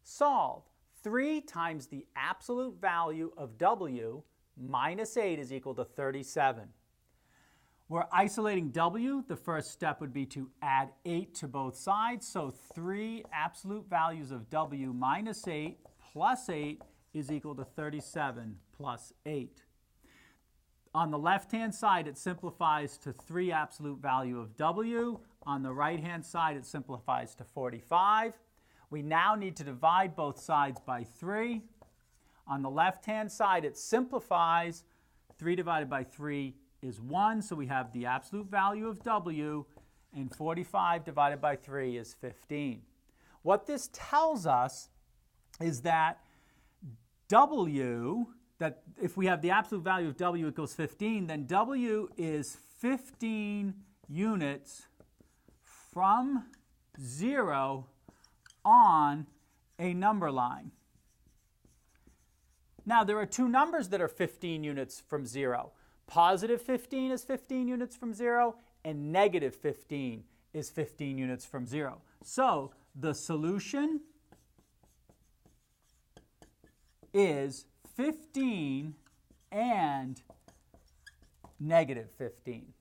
Solve. 3 times the absolute value of w minus 8 is equal to 37. We're isolating w. The first step would be to add 8 to both sides. So 3 absolute values of w minus 8 plus 8 is equal to 37 plus 8. On the left-hand side, it simplifies to 3 absolute value of w. On the right-hand side, it simplifies to 45. We now need to divide both sides by 3. On the left-hand side, it simplifies. 3 divided by 3 is 1, so we have the absolute value of w, and 45 divided by 3 is 15. What this tells us is that that if we have the absolute value of w equals 15, then w is 15 units from 0 on a number line. Now, there are 2 numbers that are 15 units from 0. Positive 15 is 15 units from 0, and negative 15 is 15 units from 0. So the solution is 15 and negative 15.